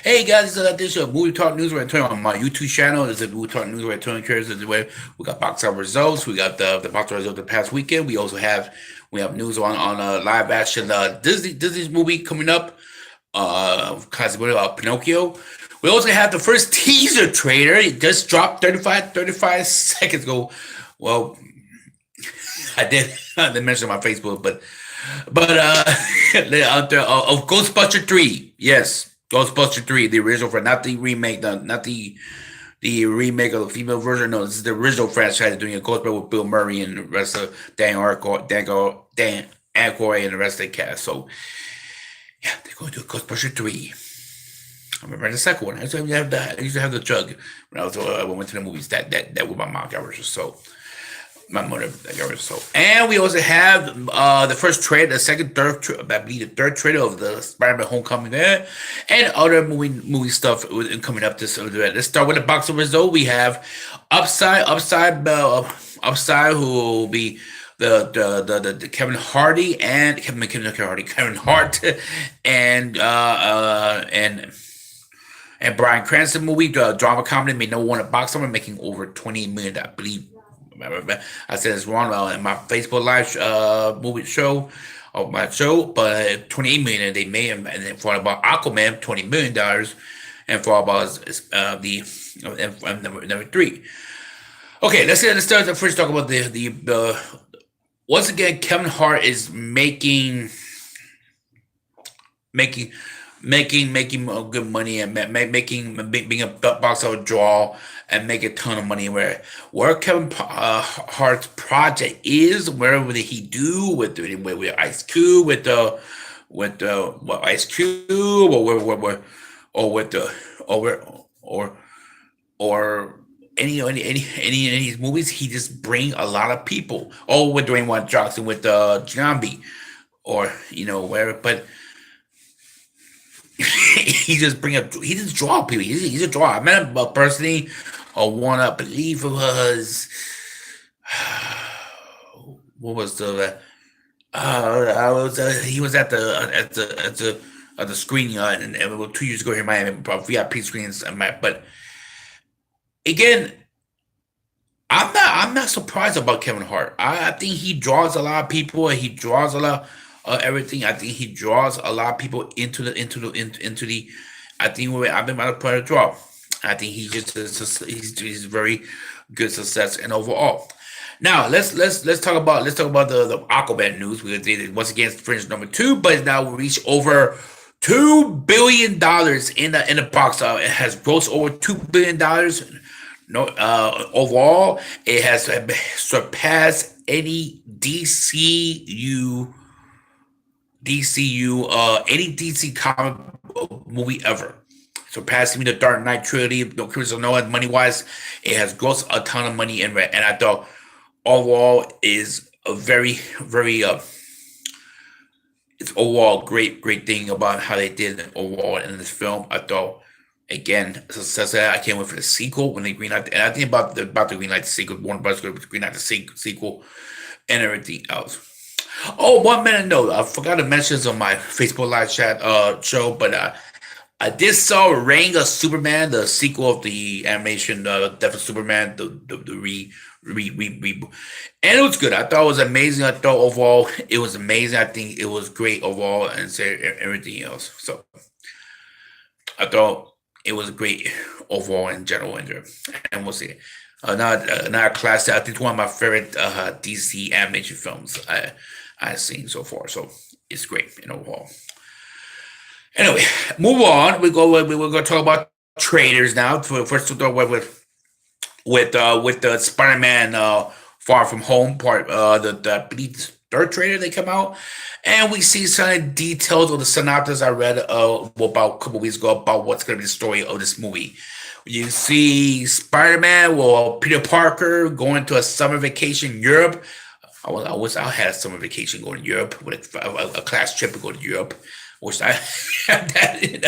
Hey guys, this is Movie Talk News. We're turning on my YouTube channel. This is Movie Talk News. We're turning This is where we got box office results. We got the box office results of the past weekend. We have news on live action Disney's movie coming up. Classic Pinocchio. We also have the first teaser trailer. It just dropped 35 seconds ago. Well, I didn't mention it on my Facebook, but of Ghostbuster 3. Yes, Ghostbuster 3, the original, for not the remake, not the remake of the female version. No, this is the original franchise doing a Ghostbuster with Bill Murray and the rest of Dan Aykroyd and the rest of the cast. So yeah, they're going to do Ghostbuster 3. I remember the second one. I used to have the jug when I went to the movies. That was my mom got rid of. So my mother got rid of. So, and we also have the first trailer, the second, third, I believe the third trailer of the Spider-Man Homecoming there, and other movie stuff coming up this. Let's start with the box office though. We have Upside, who will be the Kevin Hardy and Kevin Hart, and and Bryan Cranston movie, the drama comedy, made number one at box office, making over 20 million, I believe. I said it's wrong in my Facebook live movie show of my show, but 28 million they made, and then for about Aquaman, $20 million, and for about number three. Okay, let's start. First, talk about the once again, Kevin Hart is making making good money and making being a box office draw and make a ton of money. Where Kevin Hart's project is, wherever he do with Ice Cube, with the Ice Cube, or with the or any of these movies, he just bring a lot of people. Oh, with Dwayne Watt Johnson, with Jambi, or where, but he just draw people. He's a draw. I met him personally. One, I believe it was what was the I was he was at the screening, and it was 2 years ago here in Miami, VIP screenings. But again, I'm not surprised about Kevin Hart. I think he draws a lot of people. He draws a lot everything. I think he draws a lot of people into the. I think I've been about to put a draw. I think he's very good success and overall. Now let's talk about the Aquaman news. We did once again finished number two, but now we reached over $2 billion in the box office. It has grossed over $2 billion. No, overall, it has surpassed any any DC comic movie ever. Surpassing the Dark Knight trilogy, no Christopher Nolan, money wise, it has grossed a ton of money in red. And I thought overall is a very it's overall great thing about how they did it overall in this film. I thought again success. I can't wait for the sequel when they green light. And I think about the green light sequel. Warner Bros. Green light the sequel and everything else. Oh, 1 minute note. I forgot to mention this on my Facebook live chat show, but I did saw Reign of Superman, the sequel of the animation Death of Superman, the reboot, and it was good. I thought it was amazing. I thought overall it was amazing. I think it was great overall, and everything else. So I thought it was great overall in general, and we'll see. Another classic. I think it's one of my favorite DC animation films I've seen so far. So it's great in overall. Anyway, move on. We're going to talk about traders now. First, we'll start with the Spider-Man Far From Home part. I believe third trailer they come out, and we see some details of the synopsis I read about a couple weeks ago about what's going to be the story of this movie. You see Spider-Man, Peter Parker going to a summer vacation in Europe. I wish I had a summer vacation going to Europe with a class trip to go to Europe. Which that would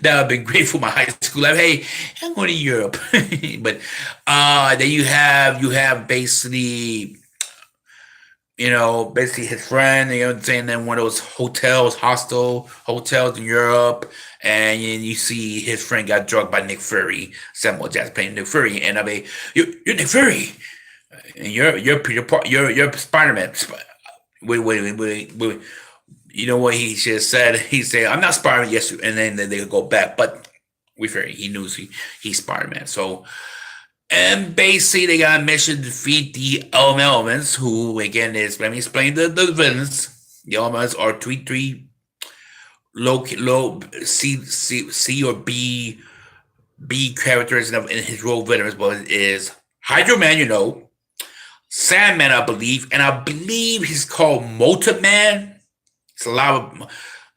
have been great for my high school. Like, hey, I'm going to Europe, but then you have basically basically his friend, you know what I'm saying, in one of those hostel hotels in Europe, and you see his friend got drugged by Nick Fury, Samuel Jackson playing Nick Fury, and I mean, you're Nick Fury, and you're Peter Parker, you're Spider Man. Wait. You know what he just said? He said, "I'm not Spider Man." Yes, and then they go back, but we figured he knew he's Spider Man. So, and basically, they got a mission to defeat the elements, who again is, let me explain the villains. The elements are three low C or B characters in his role villains, but it is Hydro Man, Sandman, I believe, and I believe he's called Molten Man. It's a lava.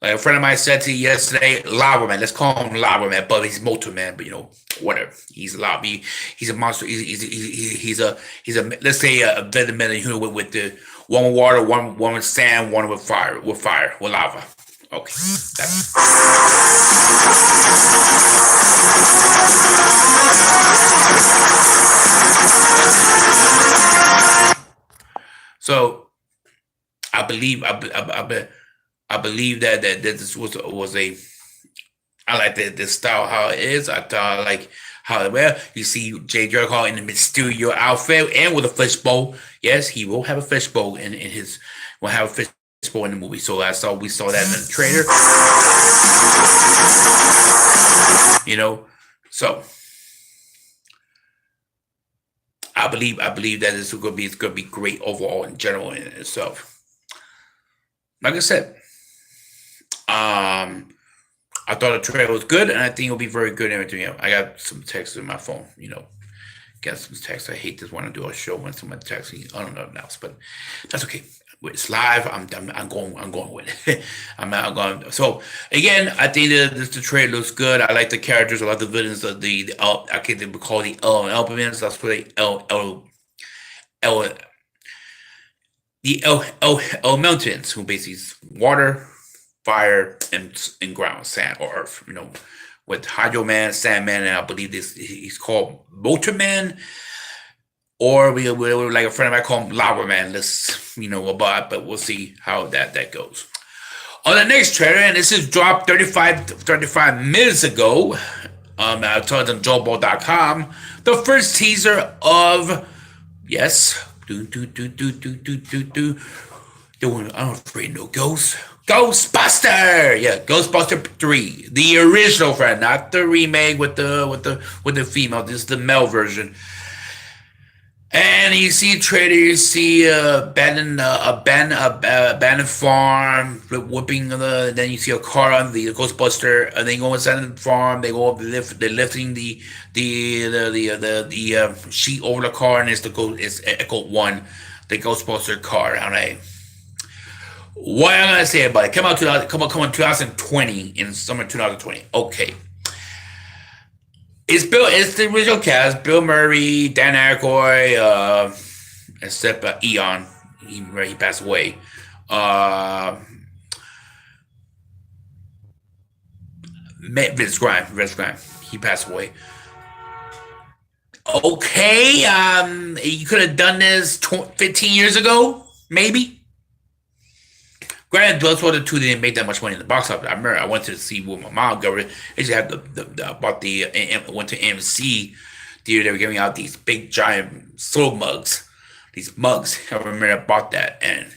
Like a friend of mine said to you yesterday, Lava Man. Let's call him Lava Man, but he's Molten Man. But whatever. He's a lava. He's a monster. He's a let's say a villain with the one with water, one with sand, one with fire, with lava. Okay, that's. So I believe that this was a. I like the style how it is. I thought I like how well you see Jay Gyllenhaal in the Mysterio outfit and with a fishbowl. Yes, he will have a fishbowl in his. Will have a fishbowl in the movie. So we saw that in the trailer. So I believe that it's gonna be great overall in general in itself. Like I said, I thought the trailer was good, and I think it'll be very good. And everything else. I got some texts in my phone. Got some texts. I hate this when I do a show when someone texts me. I don't know else, but that's okay. It's live. I'm going with it. I'm not going. So again, I think the trailer looks good. I like the characters. I like the villains. I can call the elements. That's what L the elementals, who basically is water, fire, and ground, sand or earth. With Hydro Man, Sandman, and I believe he's called Motor Man, or we like a friend of mine call him Lava Man. But we'll see how that goes. On the next trailer, and this is dropped 35 minutes ago. I told them JoeBall.com. The first teaser of yes. I'm afraid no ghosts. Ghostbuster, yeah, Ghostbuster 3, the original friend, not the remake with the female. This is the male version. And you see a trailer, you see abandoned farm, whipping then you see a car on the Ghostbuster, and they go inside the farm. They go up, they're lifting the sheet over the car, and it's Echo One, the Ghostbuster car. And what am I gonna say about it? Come out 2020 in summer 2020. Okay. It's the original cast: Bill Murray, Dan Aykroyd, except Eon. He passed away. Vince Grimes. He passed away. Okay. You could have done this 15 years ago, maybe. Granted, those were the two that didn't make that much money in the box office. I remember I went to see with my mom. They just had went to AMC theater. They were giving out these big giant soul mugs. These mugs. I remember I bought that, and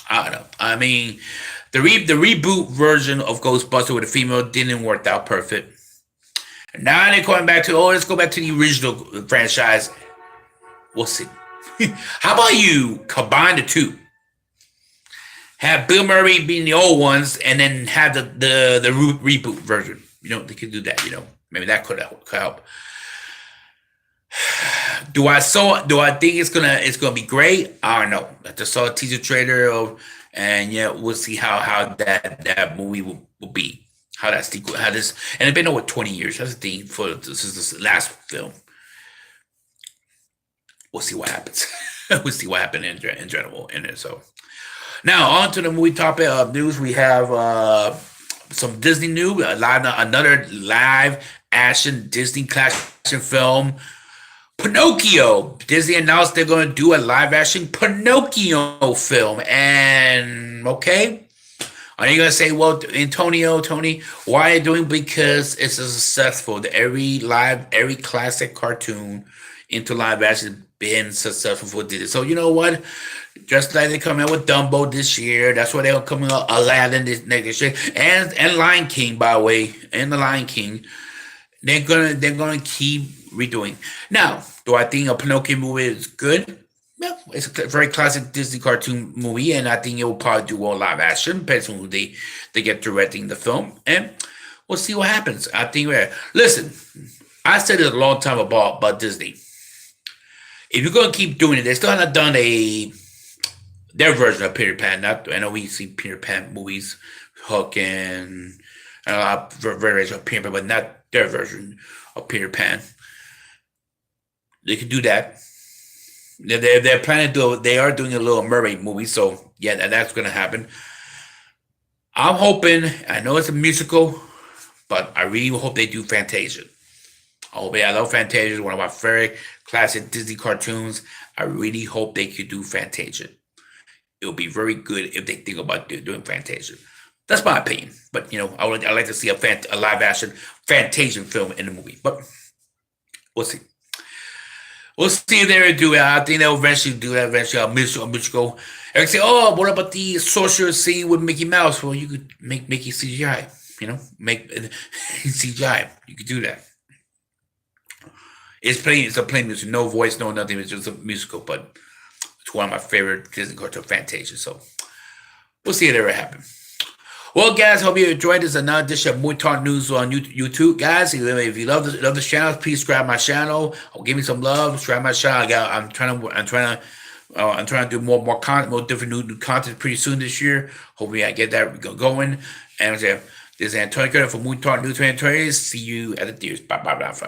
I don't know. I mean, the reboot version of Ghostbuster with a female didn't work out perfect. And now they're going back to let's go back to the original franchise. We'll see. How about you combine the two? Have Bill Murray being the old ones, and then have the reboot version. They could do that. Maybe that could help. Do I think it's gonna be great? I don't know. I just saw a teaser trailer and we'll see how that movie will be. How that sequel, and it's been over 20 years. That's the thing for this is the last film. We'll see what happens. We'll see what happens in general in it. So now on to the movie topic of news. We have some Disney news. Another live action Disney classic film Pinocchio. Disney announced they're going to do a live action Pinocchio film. And okay, are you gonna say, well, Antonio, Tony, why are you doing? Because it's successful. Every classic cartoon into live action has been successful for Disney. So you know what? Just like they come out with Dumbo this year, that's why they're coming out Aladdin this next year, and Lion King, by the way, and the Lion King. They're gonna keep redoing. Now, do I think a Pinocchio movie is good? Yeah, it's a very classic Disney cartoon movie, and I think it will probably do well live action, depends on who they get directing the film, and we'll see what happens. I think listen, I said it a long time about Disney. If you're gonna keep doing it, they still haven't done their version of Peter Pan. Not I know we see Peter Pan movies, Hook and a lot of variations of Peter Pan, but not their version of Peter Pan. They could do that. They're planning to do. They are doing a Little Mermaid movie, so yeah, that's going to happen. I'm hoping. I know it's a musical, but I really hope they do Fantasia. I love Fantasia. It's one of my favorite classic Disney cartoons. I really hope they could do Fantasia. It would be very good if they think about doing Fantasia. That's my opinion. But I like to see a live action Fantasia film in the movie. But we'll see. We'll see if they do it. I think they'll eventually do that. Eventually, a musical. And say, oh, what about the sorcerer scene with Mickey Mouse? Well, you could make Mickey CGI. Make CGI. You could do that. It's plain. It's a plain music. No voice, no nothing. It's just a musical. But it's one of my favorite Disney cartoon, Fantasia. So we'll see if it ever happens. Well, guys, hope you enjoyed this another edition of More Talk News on YouTube. Guys, if you love the channel, please subscribe my channel. Give me some love. Subscribe my channel. I'm trying to do more content, more different new content pretty soon this year. Hopefully, I get that going. And this is Antonio from More Talk News 2020. See you at the theaters. Bye, guys.